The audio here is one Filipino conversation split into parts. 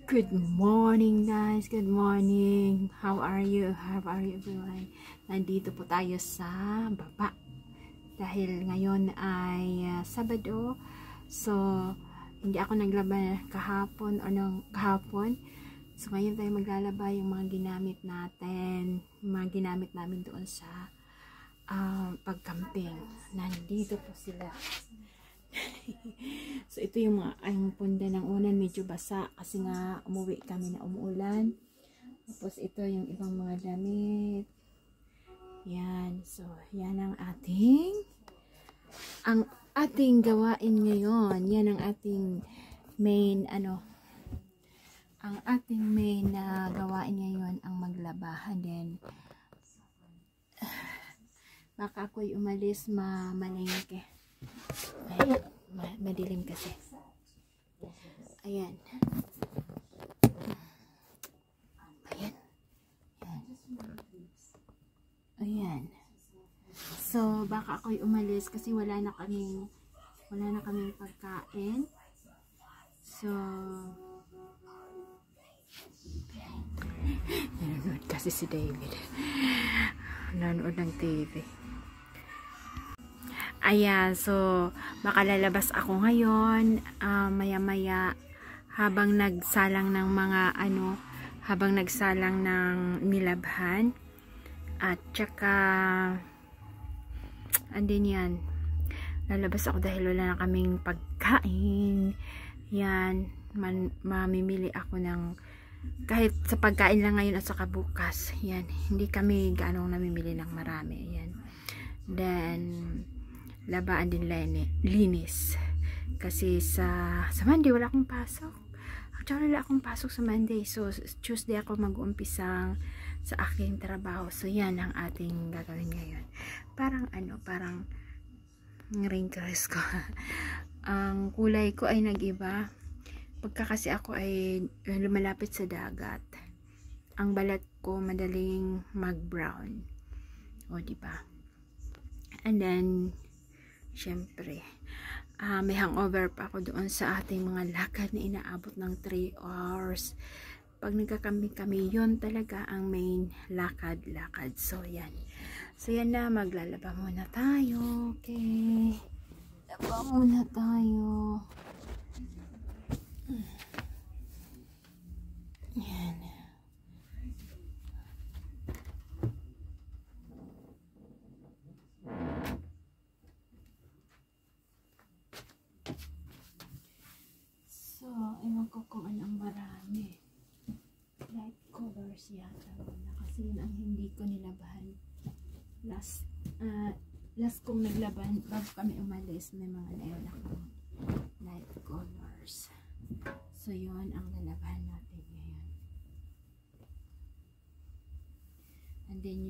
Good morning guys, good morning. How are you? How are you everyone? Nandito po tayo sa baba. Dahil ngayon ay Sabado. So, hindi ako naglaba kahapon o kahapon. So, ngayon tayo maglalaba yung mga ginamit natin. Yung mga ginamit namin doon sa pagcamping. Nandito po sila. So ito yung mga ang punda ng unan, medyo basa kasi nga umuwi kami na umuulan. Tapos ito yung ibang mga damit. Yan. So yan ang ating gawain ngayon. Yan ang ating main ang ating main na gawain ngayon ang maglabahan din. Baka ako'y umalis mamalengke. Ay, madilim kasi. Ayan. Ayan. Ayan. So, baka ako'y umalis kasi wala na kaming pagkain. So, nanonood kasi si David. Nanonood ng TV. Ayan, so baka lalabas ako ngayon maya-maya habang nagsalang ng mga habang nagsalang ng nilabhan at tsaka andin yan, lalabas ako dahil wala na kaming pagkain. Yan, mamimili ako ng kahit sa pagkain lang ngayon at saka bukas. Yan, hindi kami ganong namimili ng marami. Yan, then labaan din linis kasi sa Monday wala akong pasok. Actually wala akong pasok sa Monday, so Tuesday ako mag-uumpisang sa aking trabaho. So yan ang ating gagawin ngayon. Parang parang wrinkles ko. Ang kulay ko ay nag-iba pagka kasi ako ay lumalapit sa dagat. Ang balat ko madaling mag-brown, o diba? And then syempre, may hangover pa ako doon sa ating mga lakad na inaabot ng 3 hours. Pag nagkakambing kami, yun talaga ang main lakad. So, yan. So, yan na. Maglalaba muna tayo. Okay. Laba muna tayo. Yan. So, ewan ko kung anong marami. Light colors yata muna. Kasi yun ang hindi ko nilabahan. Last kong naglaban, bago kami umalis, may mga nayon akong light colors. So, yun ang lalabahan natin ngayon. And then,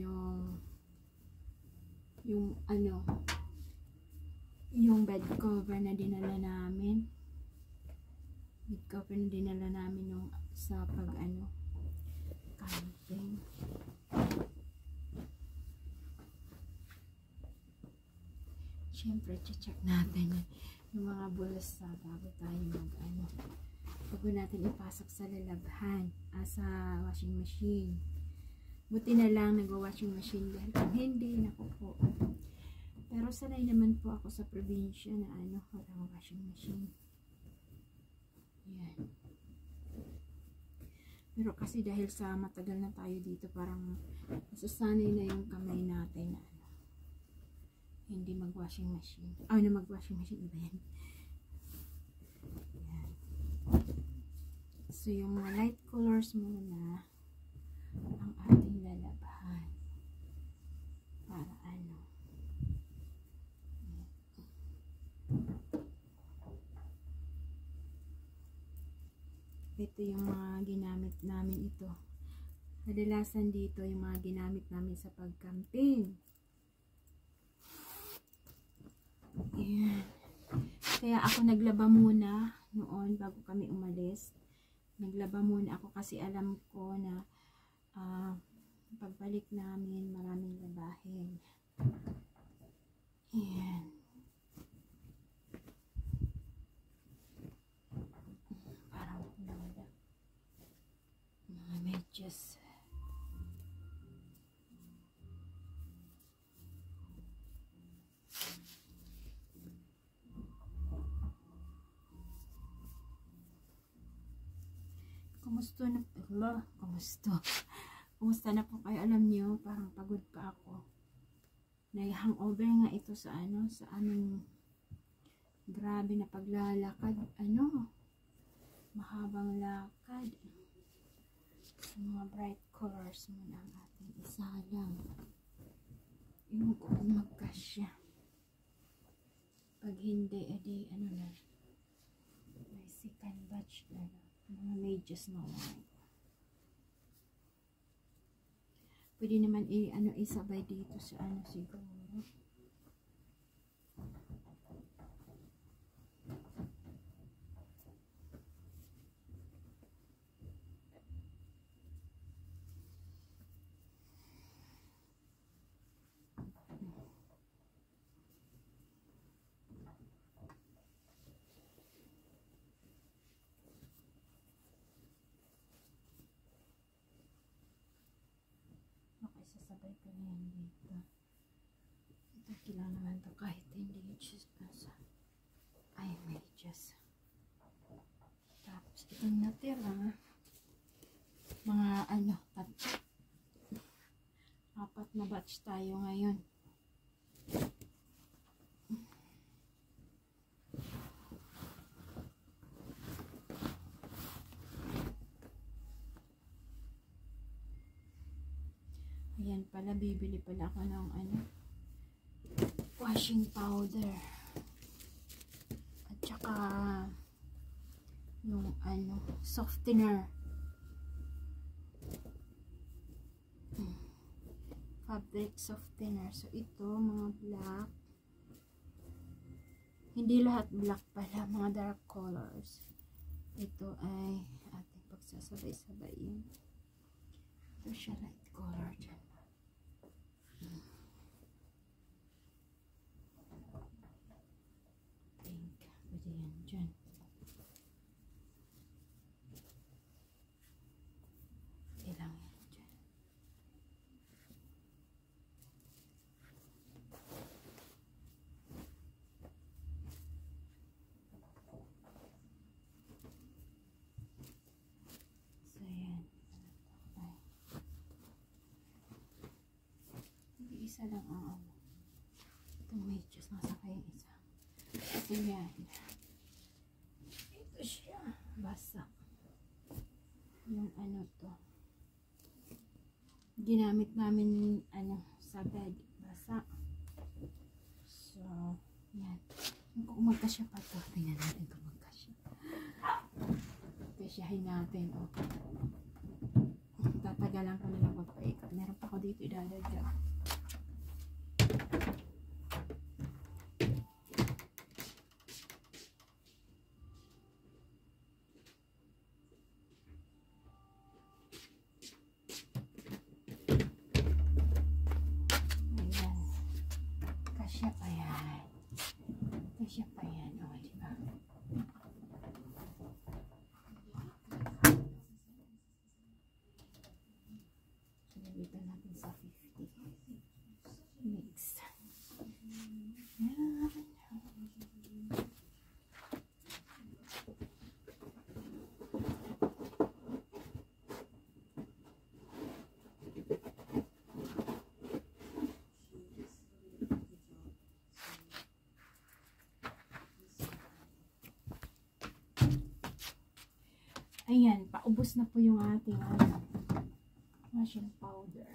yung bed cover na dinala namin. Nung sa camping. Siyempre, check natin yung mga bulsa bago tayo bago natin ipasok sa lalabhan, sa washing machine. Buti na lang nag-washing machine dahil kung hindi, naku po. Pero sanay naman po ako sa probinsya na walang washing machine. Yan. Pero kasi dahil sa matagal na tayo dito, parang nasasanay na yung kamay natin na hindi mag-washing machine. Mag-washing machine, iba yan. Yan. So, yung mga light colors muna ang ating lalabahan. Para ito yung mga ginamit namin ito. Kadalasan dito yung mga ginamit namin sa pagcamping. Ayan. Kaya ako naglaba muna noon bago kami umalis. Naglaba muna ako kasi alam ko na pagbalik namin maraming labahin. Ayan. just kumusta na po kayo? Alam niyo, parang pagod pa ako. Hangover nga ito sa sa aming grabe na paglalakad. Mahabang lakad. Sa mga bright colors muna ang ating isalang. Yung ko kung magkasya. Pag hindi, edi na. May second batch na. Mga medyas na white. Pwede naman isabay dito sa siguro. Sasabay ko na yan dito. Ito kailangan naman ito kahit hindi just ay may just. Tapos itong natira mga apat na batch tayo ngayon. Ayan pala, bibili pala ako ng washing powder. At saka yung softener. Fabric softener. So ito, mga black. Hindi lahat black pala, mga dark colors. Ito ay ating pagsasabay-sabayin. Ito siya light color dyan. Pink. Pwede yan dyan. Ilang yan dyan. So yan. Isa lang ang itong medyas nasa kayong isa. Ito yan. Ito siya. Basa. Yung to. Ginamit namin sa bed. Basa. So, yan. Kung magkasya pa ito. Tingnan natin kung magkasya. Kasyahin natin. Tatagalan ko na lang pagpaikot. Meron pa ako dito idadagdag. Kasya pa yan. Kasya pa yan. O, diba? Sinabitan natin sa 50. Mix. Yan. Ayan, paubos na po yung ating washing powder.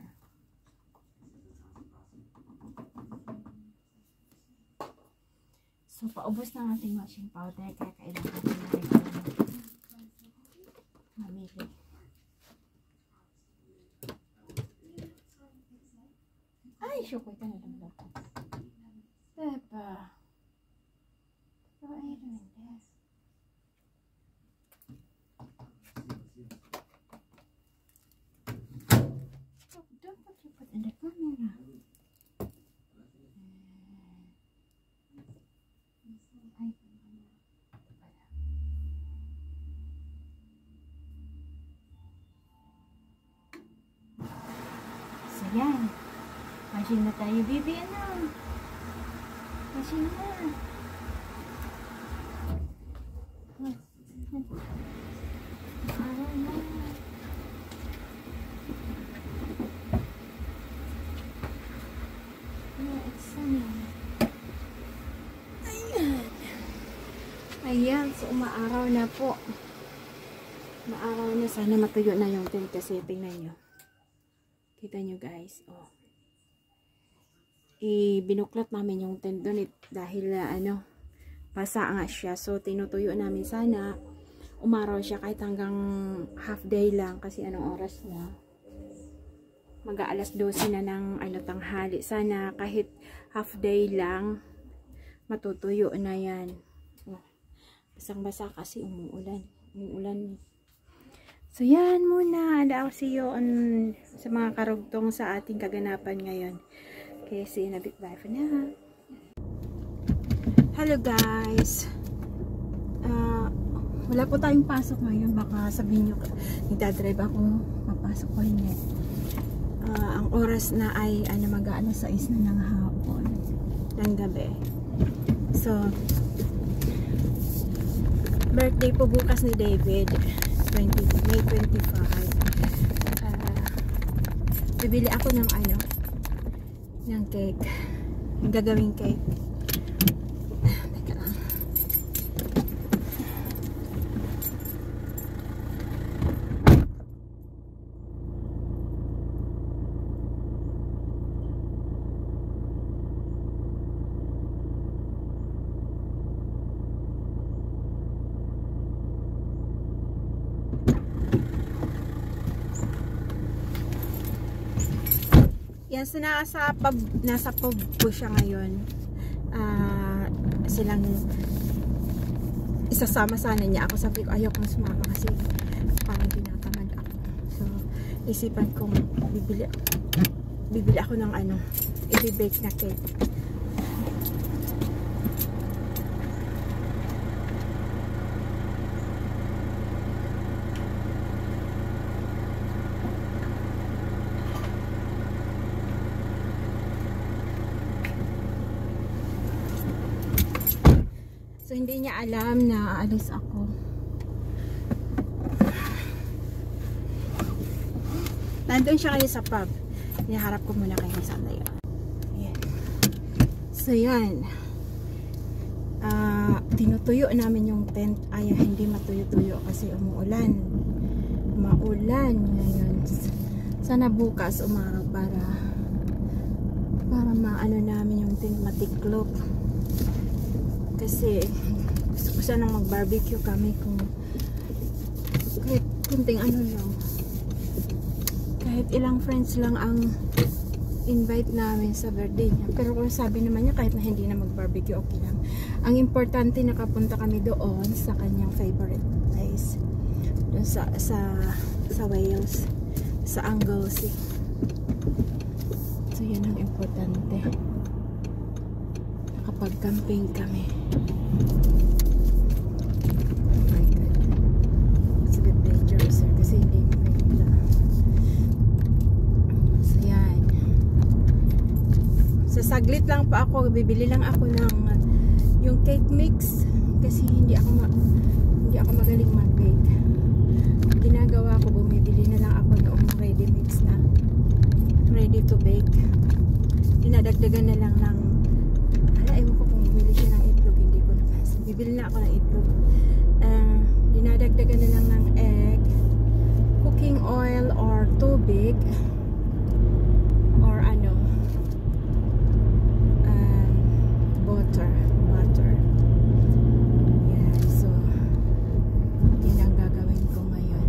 So, paubos na ang ating washing powder. Kaya kailangan natin na rin mamili. Ay, shukoy ka na lang daw. Diba? What are you doing there? Don't put your foot in the camera. Machine na tayo, baby. Ano? Machine na. Araw na. Yeah, it's sunny. Ayan. Ayan, so umaaraw na po. Umaaraw na. Sana matuyo na yung tent kasi tingnan nyo. Kita nyo guys. Oh. Binuklat namin yung tent doon dahil basa nga siya. So tinutuyo namin, sana umaraw siya kahit hanggang half day lang kasi anong oras na? Mag-aalas 12 na ng tanghali. Sana kahit half day lang matutuyo na yan. Oh. Basang-basa kasi umuulan. Umuulan. So yan muna. I'll see you sa mga karugtong sa ating kaganapan ngayon. Okay, see you in a bit. Bye for now. Hello guys. Wala po tayong pasok ngayon. Baka sabihin nyo, nagdadrive ako. Mapasok ko hindi. Ang oras na ay mag-aalas 6 na ng hapon. Ng gabi. So, birthday po bukas ni David. May 25. Bibili ako ng ng cake. Yung gagawing cake. Teka lang. Yan, so nasa pub po siya ngayon. Silang isasama sana niya ako. Sabi ko, ayaw kong sumama kasi parang tinatamad ako. So, isipan kong bibili ako ng i-bake na cake. So, hindi niya alam na aalis ako. Nandun siya kayo sa pub. Hinaharap ko muna kayo sa layo. Ayan. So, yan. Tinutuyo namin yung tent. Ay, hindi matuyo-tuyo kasi umuulan. Maulan ngayon. Sana bukas umaraw para maano namin yung tent matiklop. Kasi gusto ko sanang mag-barbecue kami kung kahit kunting lang. Kahit ilang friends lang ang invite namin sa birthday niya. Pero kung sabi naman niya kahit na hindi na mag-barbecue, okay lang. Ang importante nakapunta kami doon sa kanyang favorite place. Doon sa Wales. Sa Anglesey. So yan ang importante. Nakapag-camping kami. Oh my God. It's a bit dangerous kasi hindi makikita. So yan. Sa saglit lang pa ako, bibili lang ako ng yung cake mix kasi hindi ako magaling mag-bake. Ginagawa ko, bumibili na lang ako noong ready mix na ready to bake. Dinadagdagan na lang ng ewan ko kung bumili siya ng itlog, hindi ko napansin. Bibili na ako ng itlog. Dinadagdagan na lang ng egg, cooking oil or tubig, or butter. Yeah, so yun ang gagawin ko ngayon.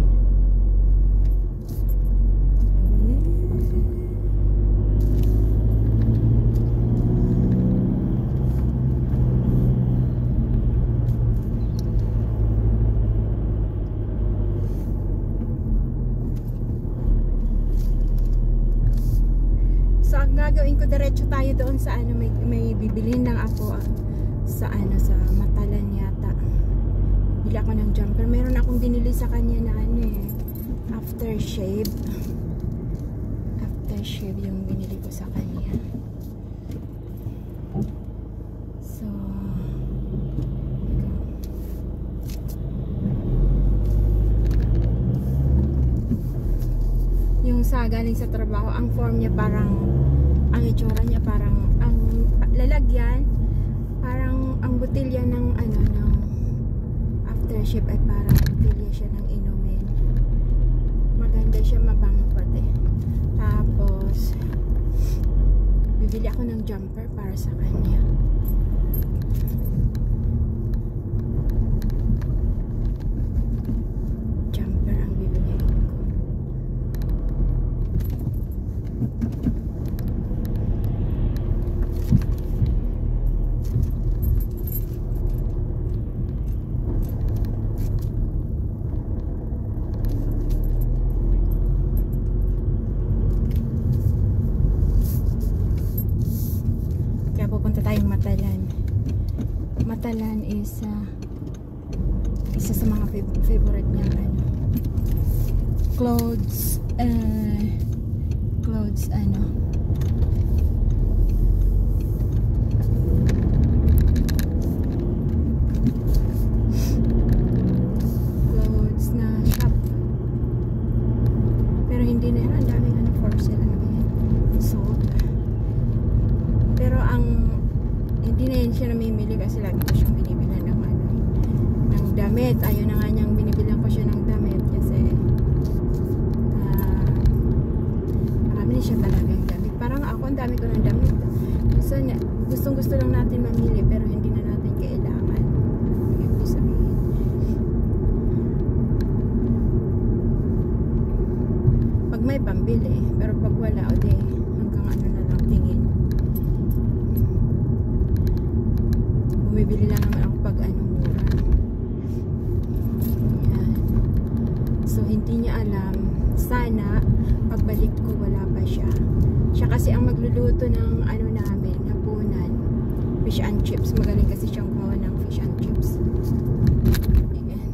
So ang gagawin ko, diretso tayo doon sa may bibilin lang ako sa Matalan yata. Bili ako ng jumper. Meron akong binili sa kanya na aftershave. aftershave yung binili ko sa kanya. So yung sa galing sa trabaho, ang form niya parang, ang itsura niya parang, ang lalagyan parang ang botelya ng ano, ng aftershave ay parang botelya siya ng inumin. Maganda siya, mabango pati. Tapos bibili ako ng jumper para sa kanya. Jumper ang bibili ko. Pupunta tayong Matalan. Matalan is isa sa mga favorite niya ano, clothes ano, clothes na shop, pero hindi na yan, ang daming ano for sale, ano ba yan, sold. Pero ang hindi na yun siya namimili kasi lagi ko siyang binibilan ng ano, ng damit. Ayun na nga niyang binibilan ko siya ng damit kasi marami na siya talagang damit. Parang ako, ang dami ko ng damit. Gustong-gusto lang natin mamili pero hindi na natin kailangan. Ibig sabihin, pag may pambili, pero pag wala, o di hanggang ano na lang tingin. Bumibili lang naman ako pag ano, mura. Yan. So hindi niya alam, sana pagbalik ko wala pa siya. Siya kasi ang magluluto ng ano namin, hapunan, fish and chips. Magaling kasi siyang gumawa ng fish and chips. Ayan.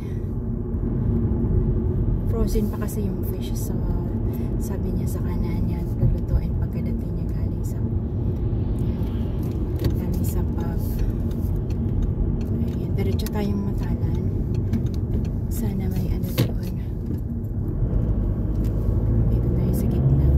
Frozen pa kasi yung fish, so sabi niya sa kanan niya lulutuin pagkadating niya galing sa pag. Diretso tayong Matalan. Sana may ano doon. Dito tayo sa gitna.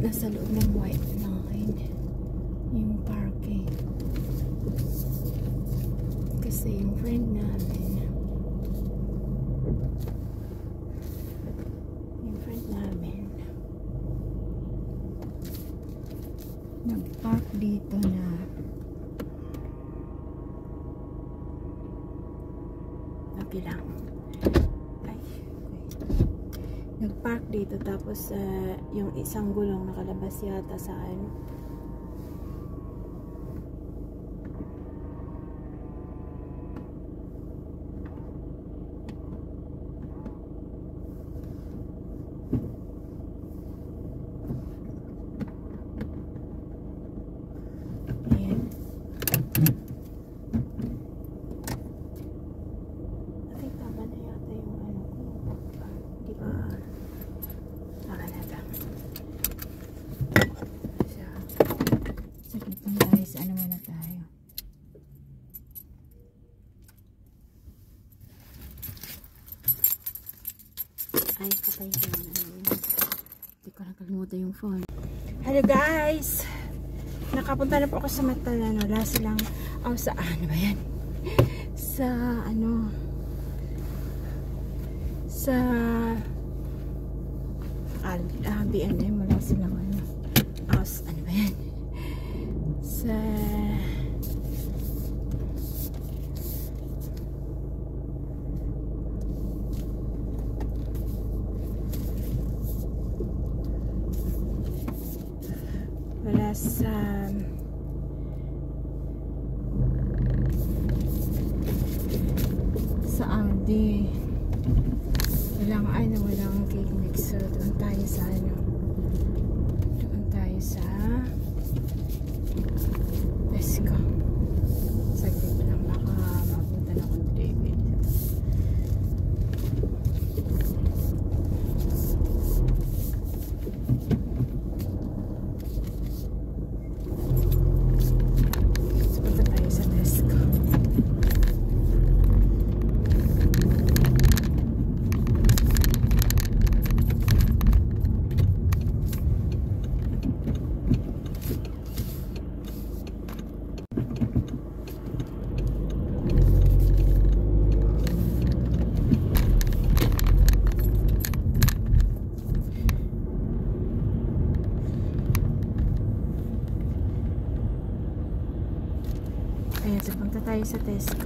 nasa loob ng white line yung parking. Kasi yung friend namin nag-park dito na lang. Ay, okay. Nag-park dito tapos yung isang gulong nakalabas yata sa ano. Ay, patay ko na. Hindi ko nakalimutan yung phone. Hello guys! Nakapunta na po ako sa Matalan. Wala silang, sa ano ba yan? Sa ano, sa B&M. Wala silang ano, ano ba yan? Sa Aldi. Walang cake mix. So, doon tayo sa ano. Doon tayo sa Tesco. Saglit lang. Baka mabutan ako ni David. Ayan, so punta tayo sa Tesco.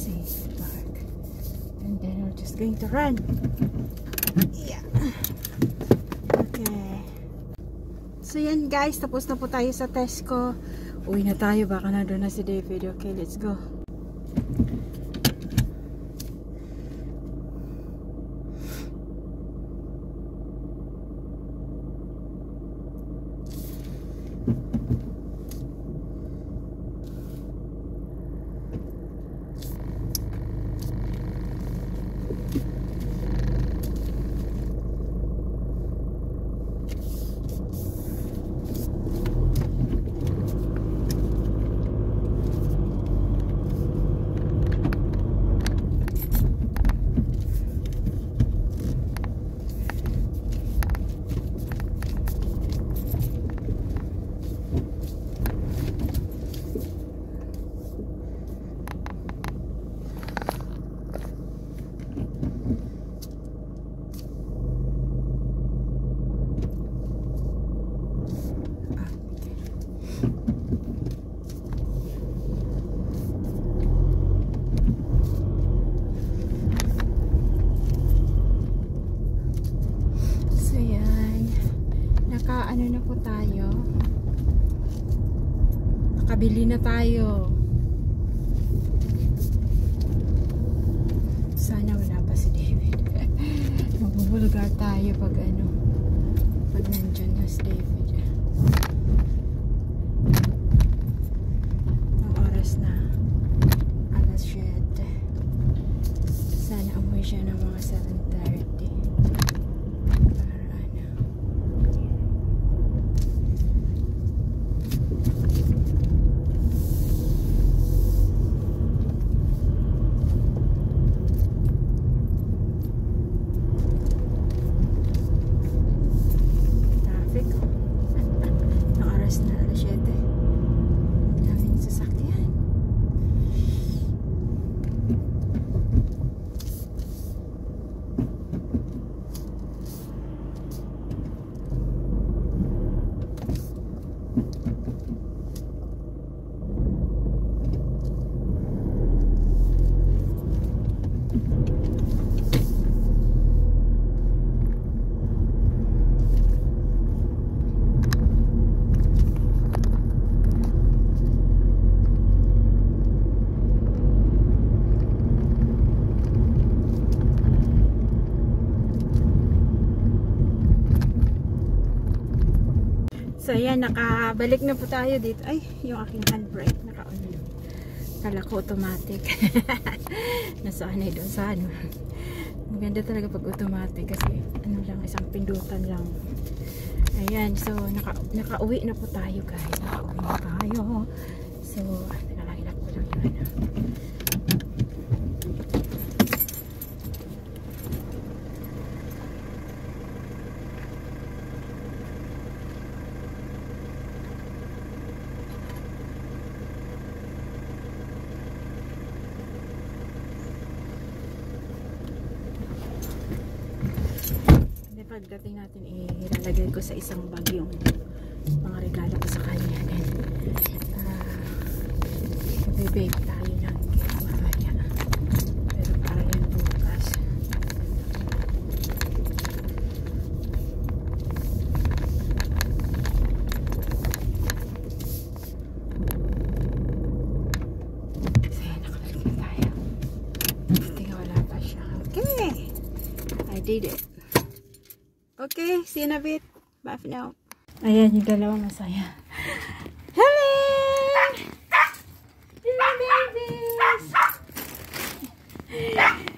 see the park. And then we're just going to run. Yeah. Okay. So yan guys, tapos na po tayo sa Tesco. Uwi na tayo, baka na doon na si David. Okay, let's go. Ano na po tayo, nakabili na tayo. Sana wala pa si David. Magbubulgar tayo pag nandyan na si David. Ang oras na alas 7. Sana amoy siya ng mga 7:30. So ayan, nakabalik na po tayo dito. Ay, yung aking handbrake naka-on na. Kala ko automatic. Nasanay doon sa ano. Maganda talaga pag automatic kasi ano lang, isang pindutan lang. Ayan, so naka-uwi na po tayo guys. Naka-uwi na tayo. So, nakalagilak ko lang yun. Pagdating natin, ilalagay ko sa isang bag yung mga regalo ko sa kanya. And bibake tayo ng cake mamaya. Pero para yan bukas. So yan, nakabalik na tayo. Buti nga wala pa siya. Okay! I did it. Okay, see you in a bit. Bye for now. Ayan, yung dalawang masaya. Hello! Hello, babies!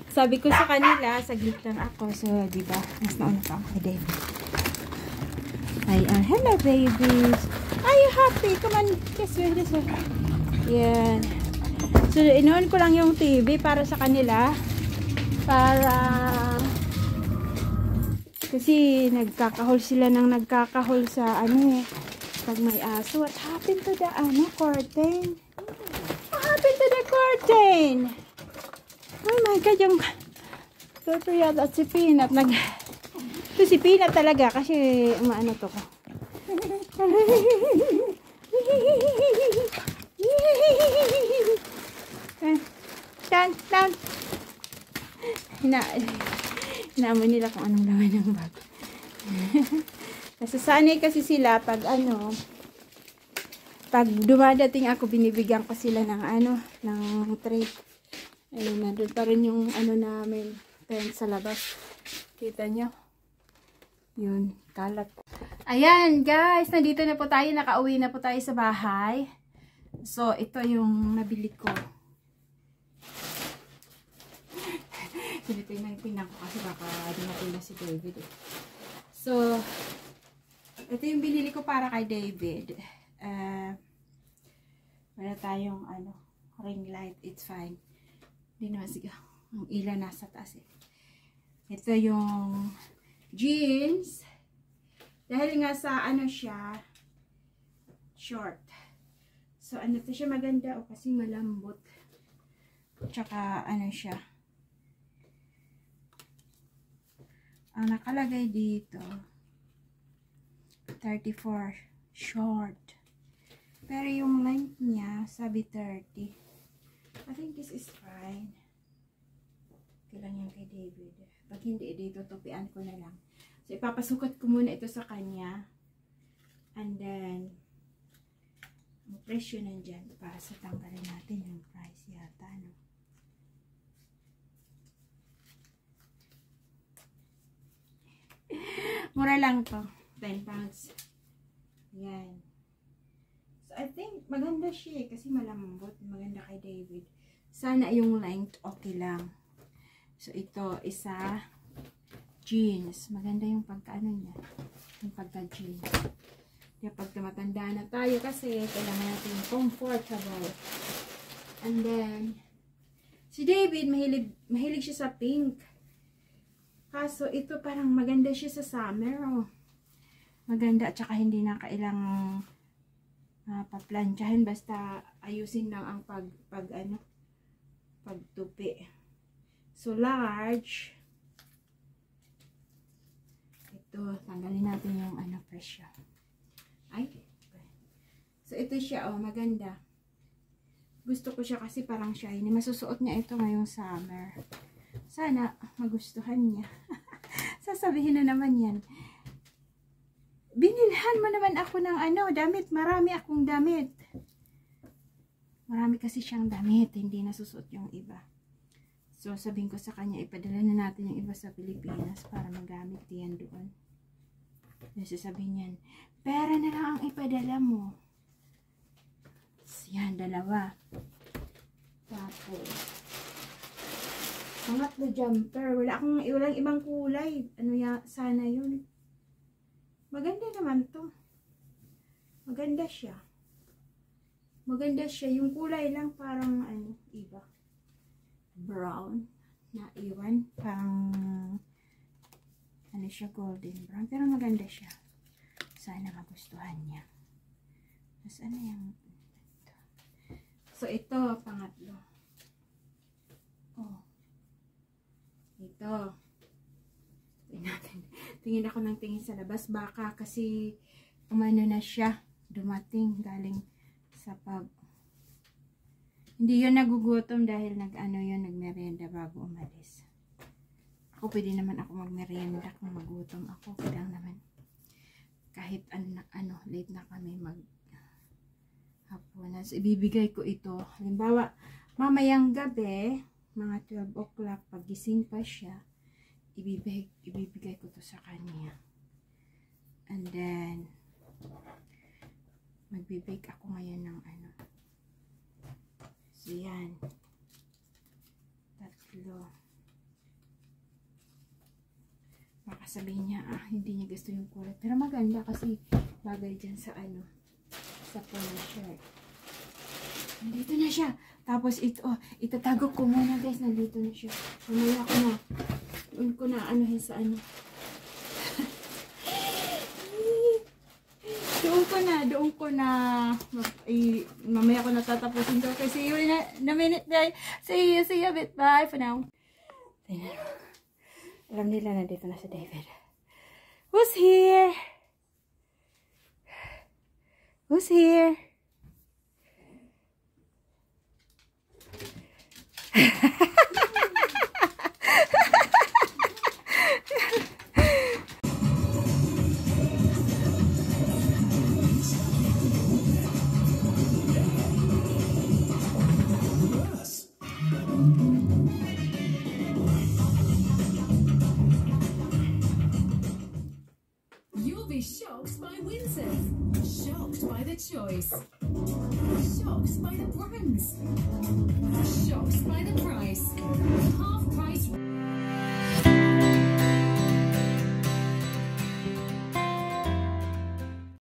Sabi ko sa kanila, saglit lang ako. So, diba, mas nauna pa ako kay David. Ayan, hello, babies! Are you happy? Come on, this way, this way. Ayan. So, inuun ko lang yung TV para sa kanila. Para... Kasi nagkakahol sila ng nagkakahol sa ano eh. Pag may aso. What happened to the curtain? What happened to the curtain? Oh my God, yung Tutuyat at si Peanut. Ito si Peanut talaga kasi maano to ko. down. Hinaamoy nila kung anong laman ng bag. Nasasanay kasi sila pag pag dumadating ako, binibigyan ko sila ng ng tray. Ayun, nandun pa rin yung namin tent sa labas. Kita nyo? Yun, kalat. Ayan, guys, nandito na po tayo, nakauwi na po tayo sa bahay. So, ito yung nabili ko. Ganito yung nagpinan ko kasi baka dumating na si David. So, ito yung binili ko para kay David. Wala tayong ring light, it's fine. Hindi naman sige. Ang ilaw nasa taas eh. Ito yung jeans. Dahil nga sa siya, short. So, ito siya maganda o kasi malambot. Tsaka, siya. Ang nakalagay dito, 34 short. Pero yung length niya, sabi 30. I think this is fine. Kailan yan kay David. Pag hindi, dito tupian ko na lang. So, ipapasukat ko muna ito sa kanya. And then, ang presyo nandyan para sa tanggalin natin yung price yata, Mura lang to. 10 pounds. Yan. So, I think maganda siya kasi malambot. Maganda kay David. Sana yung length okay lang. So, ito isa jeans. Maganda yung niya. Yung pagka-jeans. Kaya pag tumatanda na tayo kasi kailangan natin comfortable. And then, si David, mahilig siya sa pink. Kaso, ito parang maganda siya sa summer, Maganda, at saka hindi na kailangang paplantsahin. Basta, ayusin lang ang pagtupi. So, large. Ito, tanggalin natin yung presyo. Ay, so, ito siya, maganda. Gusto ko siya kasi parang shiny. Masusuot niya ito ngayong summer. Sana magustuhan niya. Sasabihin na naman yan. Binilhan mo naman ako ng damit. Marami akong damit. Marami kasi siyang damit. Hindi nasusuot yung iba. So, sabihin ko sa kanya, ipadala na natin yung iba sa Pilipinas para magamit yan doon. Sasabihin yan, pera na lang ang ipadala mo. Yan, dalawa. Tapos, pangatlo jumper. Walang ibang kulay. Sana yun. Maganda naman to. Maganda siya. Maganda siya. Yung kulay lang parang iba. Brown. Naiwan. Parang siya, golden brown. Pero maganda siya. Sana magustuhan niya. Tapos yung ito. So, ito, pangatlo. Ito. Tingin ako ng tingin sa labas. Baka kasi na siya. Dumating galing sa hindi yun nagugutom dahil nagmerienda bago umalis. Ako pwede naman ako magmerienda kung magutom ako. Kailang naman. Kahit late na kami hapunan. So, ibibigay ko ito. Halimbawa, mamayang gabi, mga 12 o'clock, pag gising pa siya, ibibigay ko to sa kanya. And then, magbibake ako ngayon ng So, yan. Tatlo. Baka sabihin niya, hindi niya gusto yung kulay. Pero maganda kasi bagay dyan sa sa polo shirt. Nandito na siya. Tapos ito, itatago ko muna guys. Nandito na siya. Mamaya ko na. Doon ko na sa Doon ko na. Mamaya ko na tatapusin to. Okay, see you in a minute guys. See you a bit. Bye for now. Alam nila nandito na si David. Who's here? Who's here? be shocked by Windsors. Shocked by the choice. Shocked by the brands. Shocked by the price. Half price.